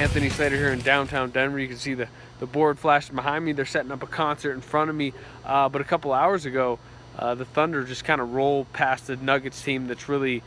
Anthony Slater here in downtown Denver. You can see the board flashing behind me. They're setting up a concert in front of me. But a couple hours ago, the Thunder just kind of rolled past the Nuggets team that's really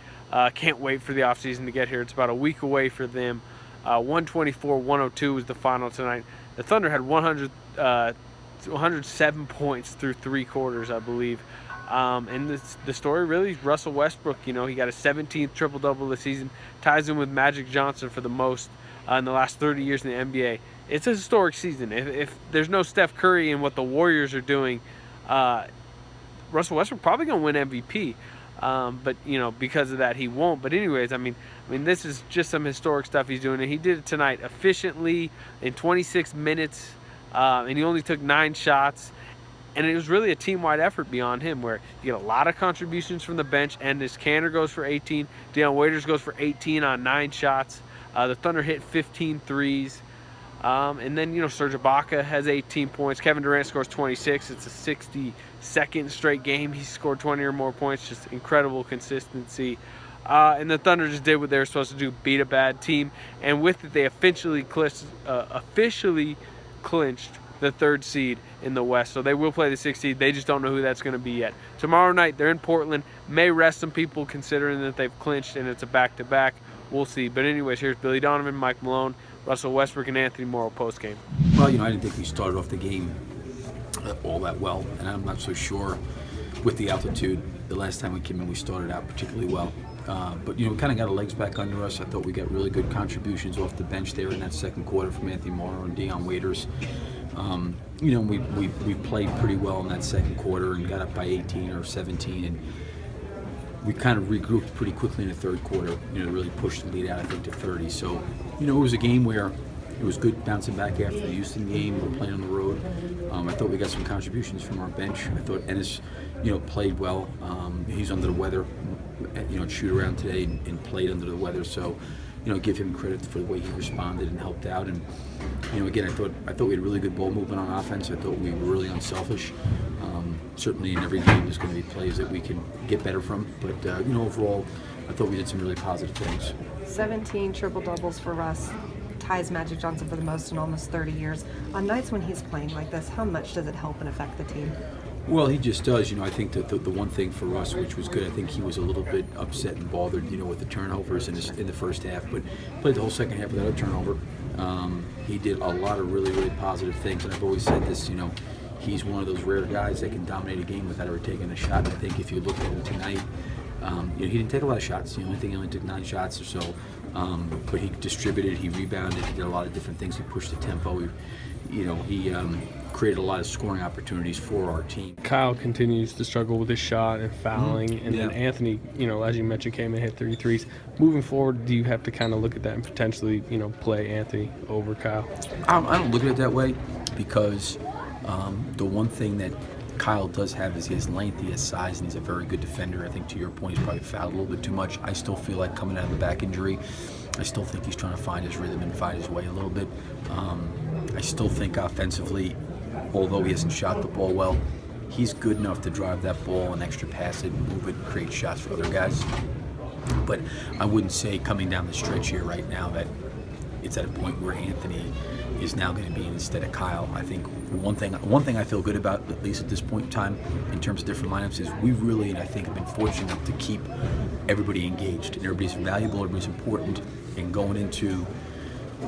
can't wait for the offseason to get here. It's about a week away for them. 124-102 was the final tonight. The Thunder had 107 points through 3 quarters, I believe. And the story really is Russell Westbrook. You know, he got a 17th triple-double this season, ties him with Magic Johnson for the most in the last 30 years in the NBA. It's a historic season. If there's no Steph Curry and what the Warriors are doing, Russell Westbrook probably going to win MVP. But, you know, because of that, he won't. But anyways, I mean, this is just some historic stuff he's doing. And he did it tonight efficiently in 26 minutes. And he only took 9 shots. And it was really a team-wide effort beyond him, where you get a lot of contributions from the bench. And this Kanter goes for 18. Deion Waiters goes for 18 on 9 shots. The Thunder hit 15 threes. And then, you know, Serge Ibaka has 18 points. Kevin Durant scores 26. It's a 62nd straight game he's scored 20 or more points. Just incredible consistency. And the Thunder just did what they were supposed to do, beat a bad team. And with it, they officially clinched the 3rd seed in the West. So they will play the 6th seed. They just don't know who that's going to be yet. Tomorrow night, they're in Portland. May rest some people considering that they've clinched and it's a back-to-back. We'll see. But anyways, here's Billy Donovan, Mike Malone, Russell Westbrook, and Anthony Morrow postgame. Well, you know, I didn't think we started off the game all that well, and I'm not so sure with the altitude. The last time we came in, we started out particularly well. But, you know, we kind of got our legs back under us. I thought we got really good contributions off the bench there in that second quarter from Anthony Morrow and Deion Waiters. You know, we played pretty well in that second quarter and got up by 18 or 17, and we kind of regrouped pretty quickly in the third quarter, you know, to really push the lead out, I think, to 30. So, you know, it was a game where it was good bouncing back after the Houston game. We're playing on the road. I thought we got some contributions from our bench. I thought Ennis, you know, played well. He's under the weather, you know, shoot around today and played under the weather. So, you know, give him credit for the way he responded and helped out. And, you know, again, I thought we had really good ball movement on offense. I thought we were really unselfish. Certainly in every game there's going to be plays that we can get better from. But, you know, overall, I thought we did some really positive things. 17 triple-doubles for Russ. Ties Magic Johnson for the most in almost 30 years. On nights when he's playing like this, how much does it help and affect the team? Well, he just does. You know, I think that the one thing for us, which was good, I think he was a little bit upset and bothered, you know, with the turnovers in the first half, but played the whole second half without a turnover. He did a lot of really, really positive things, and I've always said this, you know, he's one of those rare guys that can dominate a game without ever taking a shot. And I think if you look at him tonight, you know, he didn't take a lot of shots. The only thing, he only took 9 shots or so. But he distributed, he rebounded, he did a lot of different things. He pushed the tempo. He created a lot of scoring opportunities for our team. Kyle continues to struggle with his shot and fouling. And then Anthony, you know, as you mentioned, came and hit 3 threes. Moving forward, do you have to kind of look at that and potentially, you know, play Anthony over Kyle? I don't look at it that way because the one thing that Kyle does have is he has length, he has size, and he's a very good defender. I think to your point, he's probably fouled a little bit too much. I still feel like coming out of the back injury, I still think he's trying to find his rhythm and find his way a little bit. I still think offensively, although he hasn't shot the ball well, he's good enough to drive that ball and extra pass it, move it, create shots for other guys. But I wouldn't say coming down the stretch here right now that it's at a point where Anthony is now going to be instead of Kyle. I think one thing I feel good about, at least at this point in time, in terms of different lineups, is we really, and I think, have been fortunate enough to keep everybody engaged, and everybody's valuable, everybody's important, and going into,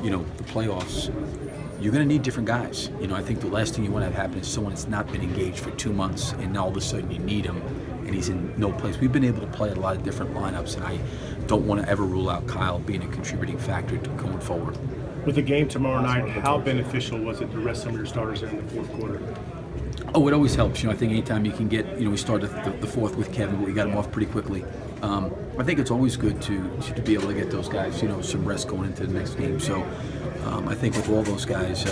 you know, the playoffs, you're going to need different guys. You know, I think the last thing you want to have happen is someone that's not been engaged for 2 months, and now all of a sudden you need him, and he's in no place. We've been able to play a lot of different lineups, and I don't want to ever rule out Kyle being a contributing factor to going forward. With the game tomorrow night, how beneficial was it to rest some of your starters there in the fourth quarter? Oh, it always helps. You know, I think anytime you can get, you know, we started the fourth with Kevin, but we got him off pretty quickly. I think it's always good to be able to get those guys, you know, some rest going into the next game. So I think with all those guys,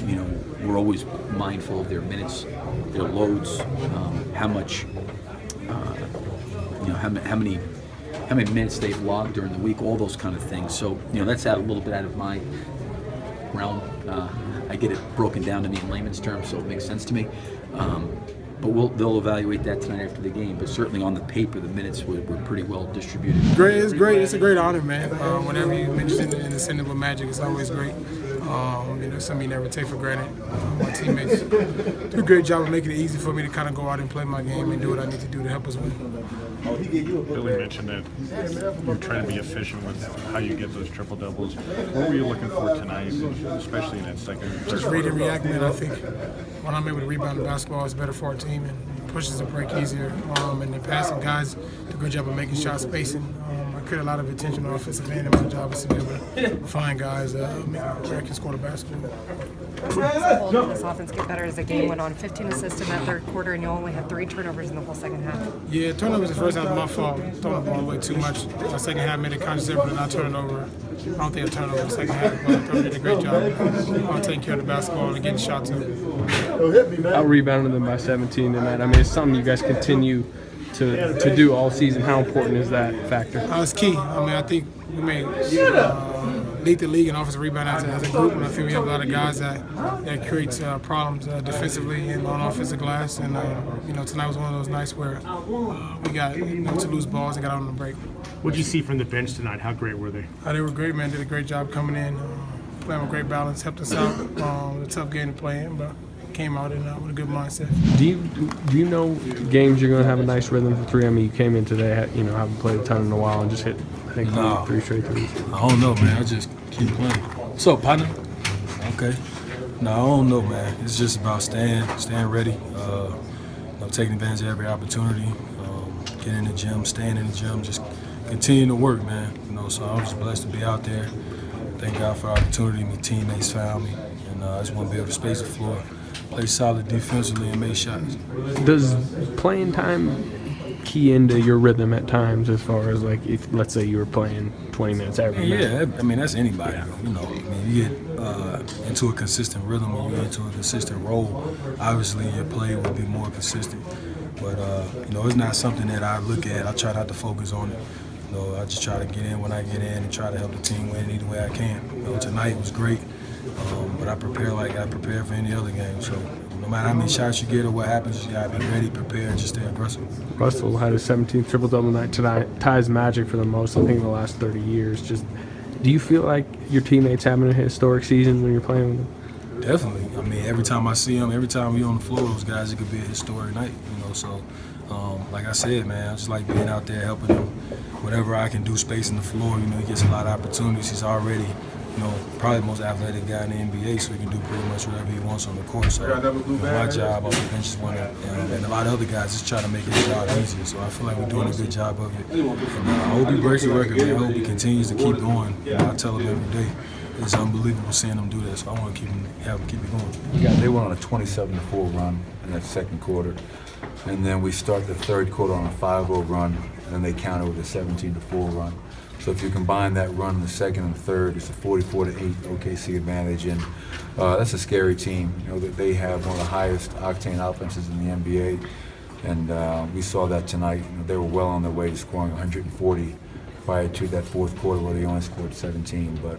you know, we're always mindful of their minutes, their loads, how much, you know, how many minutes they've logged during the week, all those kind of things. So, you know, that's a little bit out of my realm. I get it broken down to me in layman's terms, so it makes sense to me. But they'll evaluate that tonight after the game. But certainly on the paper, the minutes were pretty well distributed. Great, it's great. It's a great honor, man. Whenever you mention in the Ascendant with Magic, it's always great. Something you never take for granted. My teammates do a great job of making it easy for me to kind of go out and play my game and do what I need to do to help us win. Billy mentioned that you're trying to be efficient with how you get those triple doubles. What were you looking for tonight, especially in that second and third Just read and quarter? react, man. I think when I'm able to rebound the basketball, it's better for our team and pushes the break easier. And then passing guys do a good job of making shot spacing. I create a lot of attention on the offensive end, and my job is to be able to find guys where I can score the basketball. How did this offense get better as the game went on? 15 assists in that third quarter, and you only had 3 turnovers in the whole second half. Yeah, turnovers the first half was my fault. Throwing the ball away too much. The second half made a conscious effort to not turn it over. I don't think I turned over the second half, but I thought we did a great job of taking care of the basketball and getting shots up. Out rebounded them by 17 tonight. I mean, it's something you guys continue to do all season. How important is that factor? It's key. I mean, I think we may lead the league in offensive rebound as a group, and I think we have a lot of guys that creates problems defensively and on offensive glass. And tonight was one of those nights where we got to lose balls and got out on the break. What did you see from the bench tonight? How great were they? They were great, man. Did a great job coming in, playing with great balance, helped us out. It was a tough game to play in, but came out with a good mindset. Do you know games you're going to have a nice rhythm for three? I mean, you came in today, haven't played a ton in a while, and just hit, I think, three straight threes. I don't know, man. I just keep playing. What's up, partner? Okay. No, I don't know, man. It's just about staying ready, taking advantage of every opportunity, getting in the gym, staying in the gym, just continuing to work, man. So I'm just blessed to be out there. Thank God for the opportunity. My teammates found me, and I just want to be able to space the floor, play solid defensively, and make shots. Does playing time key into your rhythm at times, as far as like, if let's say you were playing 20 minutes every night? Yeah, I mean, that's anybody. You get into a consistent rhythm, and you get into a consistent role. Obviously, your play will be more consistent. But it's not something that I look at. I try not to focus on it. I just try to get in when I get in and try to help the team win any way I can. Tonight was great, but I prepare like I prepare for any other game. So no matter how many shots you get or what happens, you gotta be ready, prepared, and just stay aggressive. Russell had his 17th triple-double night tonight, ties Magic for the most, I think, in the last 30 years. Just, do you feel like your teammates having a historic season when you're playing with them? Definitely. I mean, every time I see them, every time we're on the floor, those guys, it could be a historic night. So like I said, man, I just like being out there helping him. Whatever I can do, spacing the floor. He gets a lot of opportunities. He's already, probably the most athletic guy in the NBA, so he can do pretty much whatever he wants on the court. So my job on the bench is and a lot of other guys just try to make his job easier. So I feel like we're doing a good job of it. And I hope he breaks the record, man. I hope he continues to keep going. I tell him every day. It's unbelievable seeing him do that, so I want to keep it going. Yeah, they went on a 27-4 run in that second quarter, and then we start the third quarter on a 5-0 run, and then they counter with a 17-4 run. So if you combine that run in the second and third, it's a 44-8 OKC advantage, and that's a scary team. That they have one of the highest octane offenses in the NBA, and we saw that tonight. They were well on their way to scoring 140 prior to that fourth quarter where they only scored 17, but